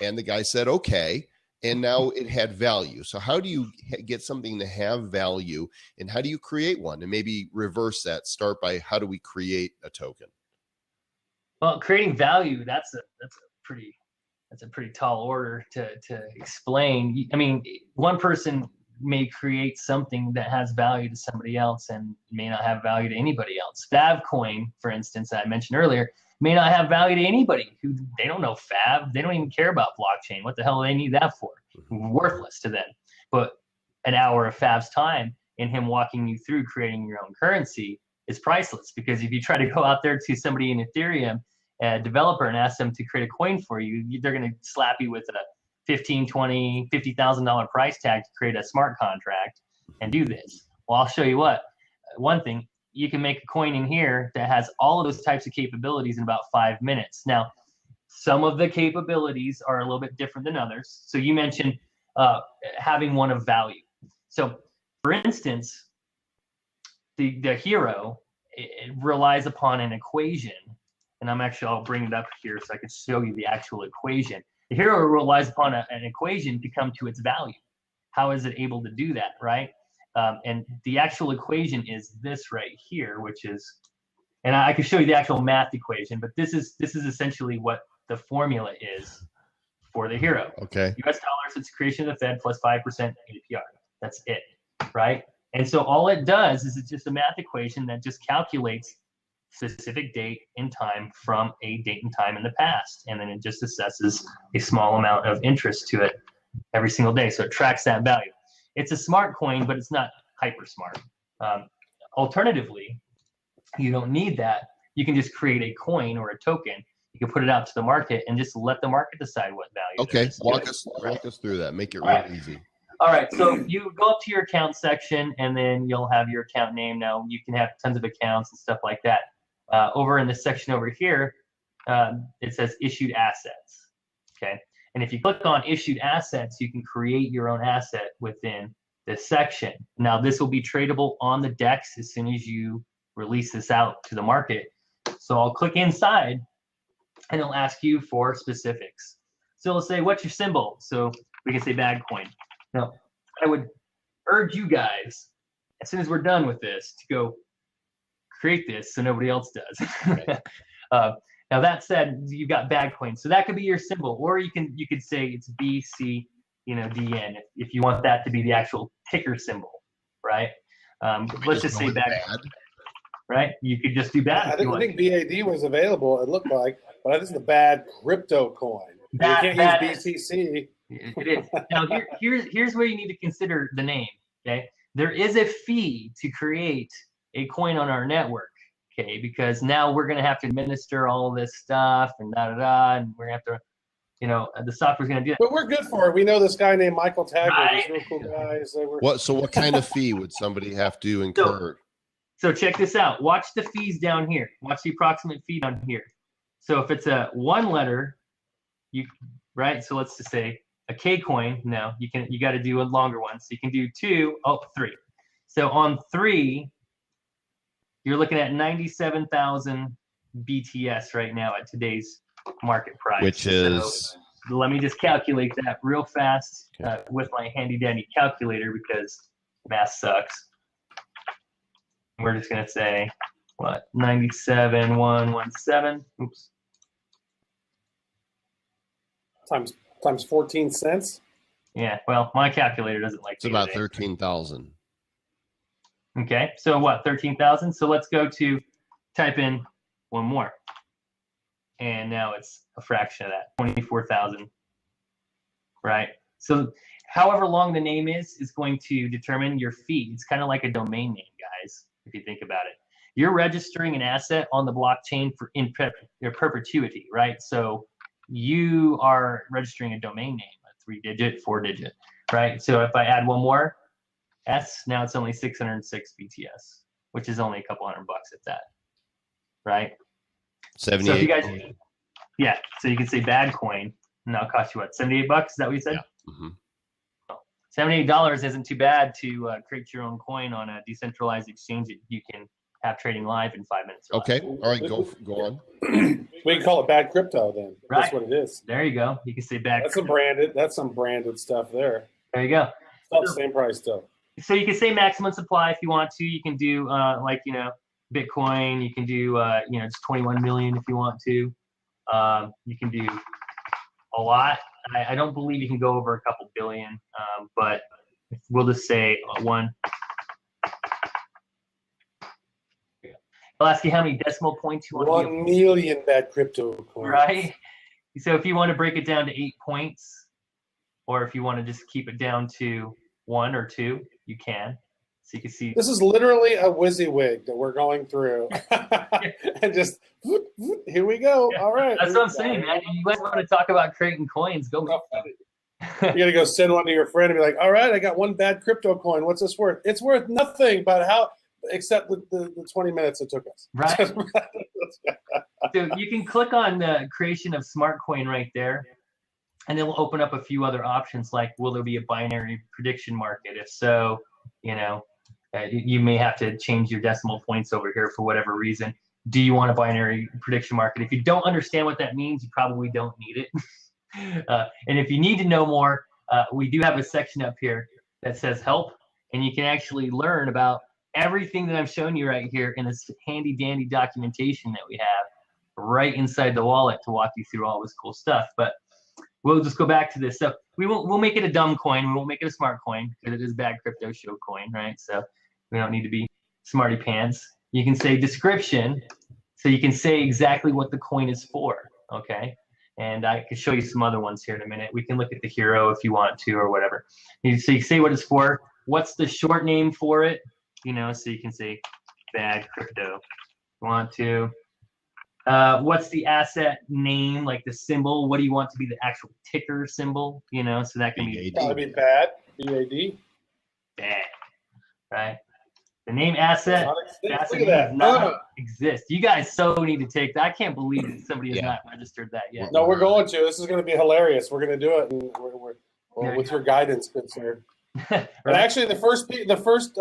and the guy said, "Okay," and now it had value. So how do you get something to have value, and how do you create one? And maybe reverse that. Start by, how do we create a token? Well, creating value, that's a pretty tall order to explain. I mean, one person may create something that has value to somebody else and may not have value to anybody else. BADCOIN, for instance, I mentioned earlier, may not have value to anybody who, they don't know Fab. They don't even care about blockchain. What the hell do they need that for? Worthless to them. But an hour of Fab's time in him walking you through creating your own currency is priceless, because if you try to go out there to somebody in Ethereum, a developer, and ask them to create a coin for you, they're going to slap you with a $15,000, $20,000, $50,000 price tag to create a smart contract and do this. Well, I'll show you what. One thing, you can make a coin in here that has all of those types of capabilities in about 5 minutes. Now, some of the capabilities are a little bit different than others. So you mentioned having one of value. So for instance, the hero, it relies upon an equation. And I'll bring it up here so I can show you the actual equation. The hero relies upon an equation to come to its value. How is it able to do that, right? And the actual equation is this right here, which is, and I can show you the actual math equation, but this is essentially what the formula is for the hero. Okay. US dollars, its creation of the Fed plus 5% APR. That's it, right? And so all it does is it's just a math equation that just calculates specific date and time from a date and time in the past, and then it just assesses a small amount of interest to it every single day, so it tracks that value. It's a smart coin, but it's not hyper smart. Alternatively, you don't need that. You can just create a coin or a token. You can put it out to the market and just let the market decide what value. Okay, walk us through that. Make it real easy. All right, so you go up to your account section, and then you'll have your account name. Now you can have tons of accounts and stuff like that. Over in this section over here, it says issued assets, okay? And if you click on issued assets, you can create your own asset within this section. Now, this will be tradable on the DEX as soon as you release this out to the market. So I'll click inside, and it'll ask you for specifics. So it'll say, what's your symbol? So we can say BADCOIN. Now, I would urge you guys, as soon as we're done with this, to go create this so nobody else does. Now that said, you've got BADCOIN, so that could be your symbol, or you could say it's BC, DN if you want that to be the actual ticker symbol, right? Let's just say bad, right? You could just do bad. I think BAD was available. It looked like, but this is the bad crypto coin. You can't use BCC. It is. Now here's where you need to consider the name. Okay, there is a fee to create a coin on our network, okay? Because now we're gonna have to administer all this stuff and and we're gonna have to, the software's gonna do that. But we're good for it. We know this guy named Michael Taggart. He's a real cool guy. So what kind of fee would somebody have to incur? So check this out. Watch the fees down here. Watch the approximate fee down here. So if it's a one letter, right? So let's just say a K coin. Now you got to do a longer one. So you can do 3. So on 3. You're looking at 97,000 BTS right now at today's market price. Which is? So let me just calculate that real fast with my handy dandy calculator, because math sucks. We're just going to say, 97,117. Oops. Times times 14 cents. Yeah, well, my calculator doesn't like It's about 13,000. Okay, so what, 13,000? So let's go to type in one more. And now it's a fraction of that, 24,000, right? So however long the name is going to determine your fee. It's kind of like a domain name, guys, if you think about it. You're registering an asset on the blockchain for perpetuity, right? So you are registering a domain name, a 3-digit, 4-digit, right? So if I add one more, S, now it's only 606 BTS, which is only a couple $100 at that, right? 78. So if you guys, yeah, so you can say BADCOIN, and that'll cost you what, $78? Is that what you said? Yeah. Mm-hmm. $78 isn't too bad to create your own coin on a decentralized exchange that you can have trading live in 5 minutes. Or Okay. less. All right. Go on. We can call it bad crypto then. Right. That's what it is. There you go. You can say bad. That's some branded stuff there. There you go. It's not the same price still. So you can say maximum supply if you want to. You can do like, you know, Bitcoin. You can do, you know, just 21 million if you want to. You can do a lot. I don't believe you can go over a couple billion, but we'll just say one. I'll ask you how many decimal points you want. 1 million bad crypto coins. Right. So if you want to break it down to 8 points, or if you want to just keep it down to 1 or 2, you can. So you can see. This is literally a WYSIWYG that we're going through. And just, here we go. Yeah. All right. That's what I'm saying, man. You guys want to talk about creating coins, go make them. You gotta go send one to your friend and be like, all right, I got one bad crypto coin. What's this worth? It's worth nothing, but how, except the 20 minutes it took us. Right. So you can click on the creation of smart coin right there, and it'll open up a few other options like, will there be a binary prediction market? If so, you know, you may have to change your decimal points over here for whatever reason. Do you want a binary prediction market? If you don't understand what that means, you probably don't need it. And if you need to know more, we do have a section up here that says help, and you can actually learn about everything that I'm showing you right here in this handy dandy documentation that we have right inside the wallet to walk you through all this cool stuff. But we'll just go back to this. So we'll make it a dumb coin. We won't make it a smart coin because it is bad crypto show coin, right? So we don't need to be smarty pants. You can say description. So you can say exactly what the coin is for, okay? And I can show you some other ones here in a minute. We can look at the hero if you want to or whatever. So you say what it's for. What's the short name for it? You know, so you can say bad crypto. You want to. What's the asset name, like the symbol? What do you want to be the actual ticker symbol? You know, so that can be probably bad. BAD. Bad, right? The name asset does that. not exist. You guys so need to take that. I can't believe that somebody has not registered that yet. No, we're going to. This is going to be hilarious. We're going to do it, and we're with your guidance, good sir. Right. And actually, the first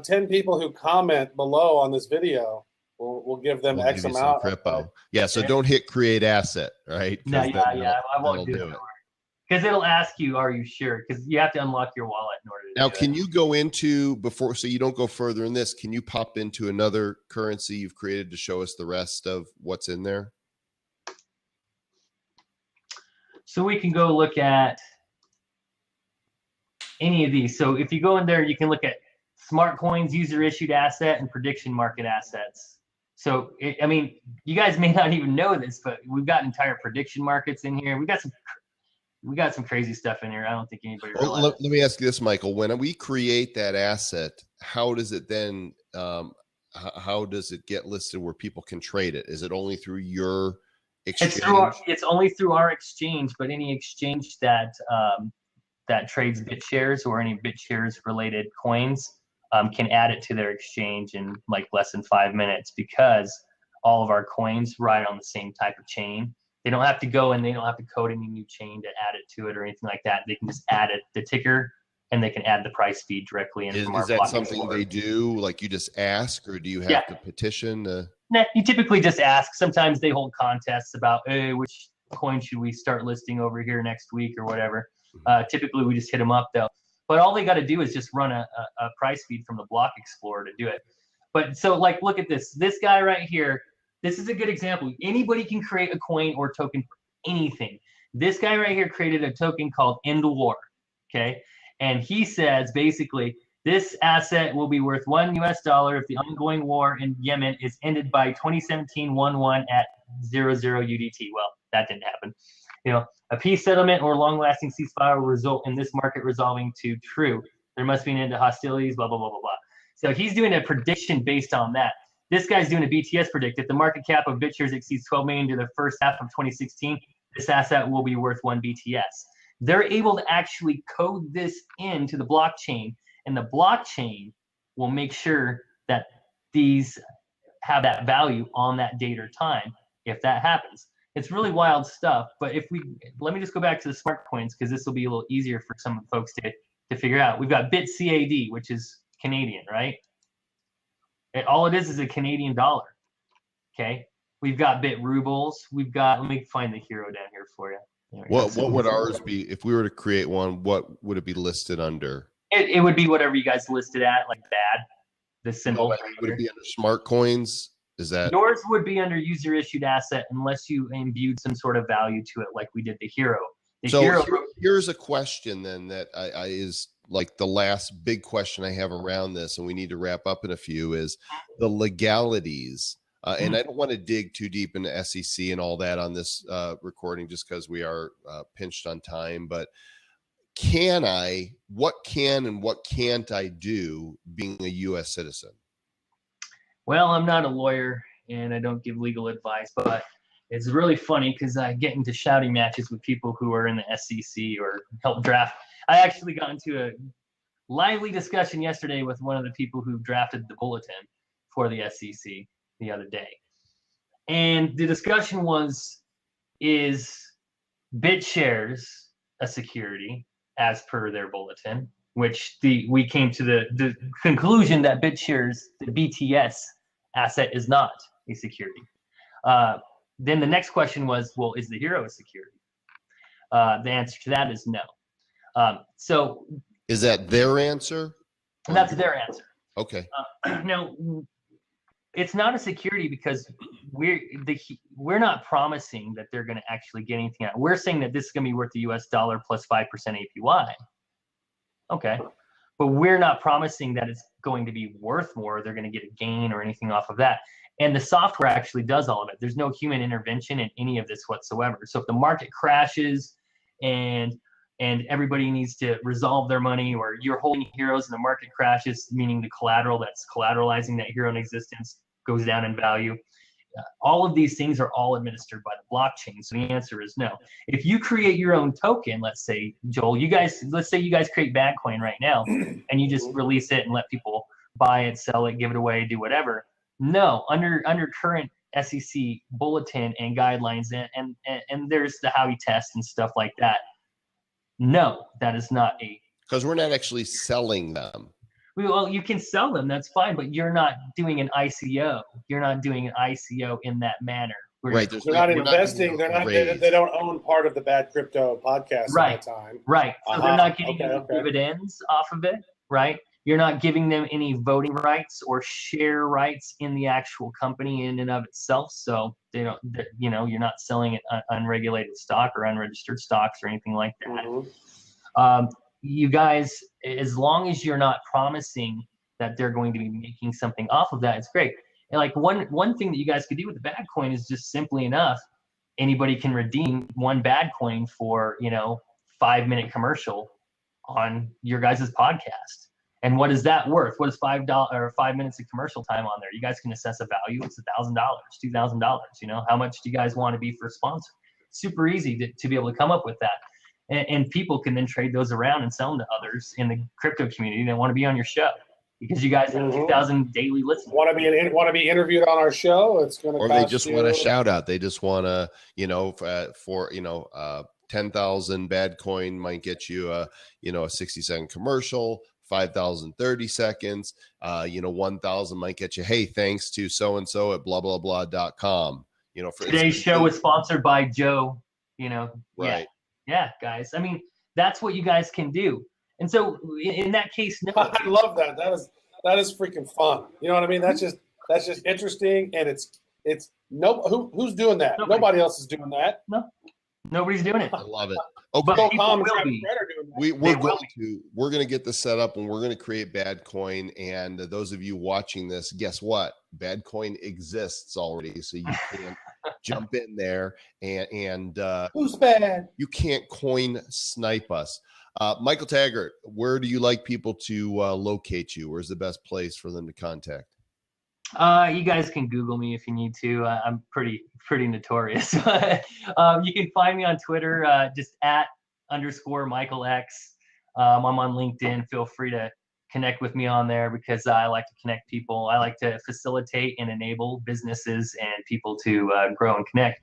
10 people who comment below on this video, we'll give them X amount. Crypto. Yeah, so don't hit create asset, right? No, I won't do it. Because it'll ask you, are you sure? Because you have to unlock your wallet in order to now, do can it. you go into, before, so you don't go further in this, can you pop into another currency you've created to show us the rest of what's in there? So we can go look at any of these. So if you go in there, you can look at smart coins, user issued asset, and prediction market assets. So, I mean, you guys may not even know this, but we've got entire prediction markets in here. We got some crazy stuff in here. I don't think anybody realizes. Let me ask you this, Michael. When we create that asset, how does it then, how does it get listed where people can trade it? Is it only through your exchange? It's only through our exchange, but any exchange that that trades BitShares or any BitShares related coins can add it to their exchange in like less than 5 minutes, because all of our coins ride on the same type of chain. They don't have to go and they don't have to code any new chain to add it to it or anything like that. They can just add it, the ticker, and they can add the price feed directly in from our block. Is that something they do? Like you just ask, or do you have to petition? Nah, you typically just ask. Sometimes they hold contests about, hey, which coin should we start listing over here next week or whatever. Typically, we just hit them up though. But all they got to do is just run a price feed from the Block Explorer to do it. But so, like, look at this. This guy right here. This is a good example. Anybody can create a coin or token for anything. This guy right here created a token called End War, okay? And he says basically this asset will be worth $1 if the ongoing war in Yemen is ended by 2017-11 at 00 UDT. Well, that didn't happen. You know, a peace settlement or long-lasting ceasefire will result in this market resolving to true. There must be an end to hostilities, blah, blah, blah, blah, blah. So he's doing a prediction based on that. This guy's doing a BTS predict. If the market cap of Bitshares exceeds 12 million to the first half of 2016, this asset will be worth 1 BTS. They're able to actually code this into the blockchain, and the blockchain will make sure that these have that value on that date or time if that happens. It's really wild stuff. But if we, let me just go back to the smart coins, because this will be a little easier for some folks to figure out. We've got BitCAD, which is Canadian, right? All it is a Canadian dollar. Okay. We've got Bit Rubles. We've got, let me find the hero down here for you. What would ours be if we were to create one? What would it be listed under? It would be whatever you guys listed at, like BAD, the symbol. Would it be under smart coins? Is that yours would be under user issued asset unless you imbued some sort of value to it, like we did the hero. Here's a question then that I is like the last big question I have around this, and we need to wrap up in a few, is the legalities. And I don't want to dig too deep into SEC and all that on this recording, just because we are pinched on time. But what can and what can't I do being a U.S. citizen? Well, I'm not a lawyer and I don't give legal advice, but it's really funny because I get into shouting matches with people who are in the SEC or help draft. I actually got into a lively discussion yesterday with one of the people who drafted the bulletin for the SEC the other day. And the discussion was, is Bitshares a security as per their bulletin, which we came to the conclusion that Bitshares, the BTS asset, is not a security. Then the next question was, well, is the hero a security? The answer to that is no. So is that their answer? That's their answer. Okay. Now, it's not a security because we're not promising that they're going to actually get anything out. We're saying that this is going to be worth the US dollar plus 5% APY. Okay. But we're not promising that it's going to be worth more. They're going to get a gain or anything off of that. And the software actually does all of it. There's no human intervention in any of this whatsoever. So if the market crashes and everybody needs to resolve their money, or you're holding heroes and the market crashes, meaning the collateral that's collateralizing that hero in existence goes down in value. All of these things are all administered by the blockchain. So the answer is no. If you create your own token, let's say, Joel, let's say you guys create BADCOIN right now and you just release it and let people buy it, sell it, give it away, do whatever. No, under current SEC bulletin and guidelines and there's the Howey test and stuff like that. No, that is not a. Because we're not actually selling them. Well, you can sell them, that's fine, but you're not doing an ICO. You're not doing an ICO in that manner. Right. They're not investing. They don't own part of the Bad Crypto podcast right. at that time. Right. So they're not getting any dividends off of it, right? You're not giving them any voting rights or share rights in the actual company in and of itself. So they don't, you're not selling it unregulated stock or unregistered stocks or anything like that. Mm-hmm. You guys, as long as you're not promising that they're going to be making something off of that, it's great. And like one thing that you guys could do with the BADCOIN is just simply enough. Anybody can redeem one BADCOIN for 5-minute commercial on your guys' podcast. And what is that worth? What is $5 or 5 minutes of commercial time on there? You guys can assess a value. It's $1,000, $2,000. How much do you guys want to be for a sponsor? Super easy to be able to come up with that. And people can then trade those around and sell them to others in the crypto community that want to be on your show, because you guys have 2,000 daily listeners. Want to be interviewed on our show? It's going to. Or they just want a shout out. They just want to, for 10,000 BADCOIN might get you a 60-second commercial. 5,000 30 seconds. 1,000 might get you. Hey, thanks to so and so at blah blah blah.com. Today's show was sponsored by Joe. Right. Yeah, guys. I mean, that's what you guys can do. And so in that case, no. I love that. That is freaking fun. You know what I mean? That's just interesting, and it's who's doing that? Nobody else is doing that. Nobody's doing it. I love it. But Okay, people Comm and will Travis be. Wright are doing that. we're going to get this set up, and we're going to create BADCOIN. And those of you watching this, guess what? BADCOIN exists already, so you can jump in there and Who's bad? you can't coin snipe us. Michael Taggart, where do you like people to locate you? Where's the best place for them to contact? You guys can Google me if you need to. I'm pretty notorious. You can find me on Twitter, just @_MichaelX. I'm on LinkedIn. Feel free to connect with me on there because I like to connect people. I like to facilitate and enable businesses and people to grow and connect.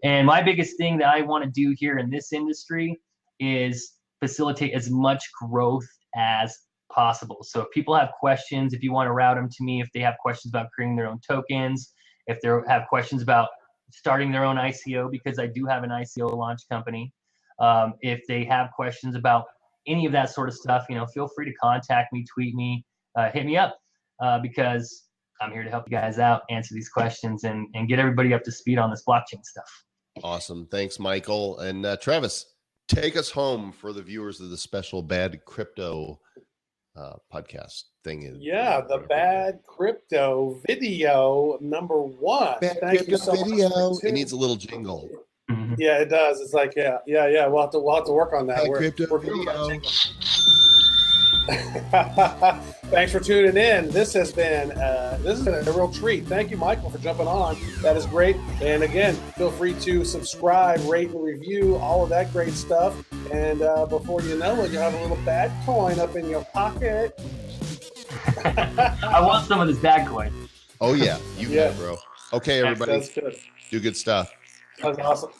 And my biggest thing that I want to do here in this industry is facilitate as much growth as possible. So if people have questions, if you want to route them to me, if they have questions about creating their own tokens, if they have questions about starting their own ICO, because I do have an ICO launch company, if they have questions about any of that sort of stuff, feel free to contact me, tweet me, hit me up, because I'm here to help you guys out, answer these questions, and get everybody up to speed on this blockchain stuff. Awesome. Thanks, Michael. And Travis, take us home for the viewers of the special Bad Crypto podcast thing. Yeah, the Bad Crypto video #1. Bad Thank Crypto you so video. much. It needs a little jingle. Yeah, it does. It's like, yeah. We'll have to work on that. Bad We're Crypto doing that video. jingle. Thanks for tuning in. This has been a real treat. Thank you, Michael, for jumping on. That is great. And again, feel free to subscribe, rate, and review, all of that great stuff. And before you know it, you'll have a little bad coin up in your pocket. I want some of this BADCOIN. Oh, yeah. You got it, bro. Okay, everybody. That's good. Do good stuff. That's awesome.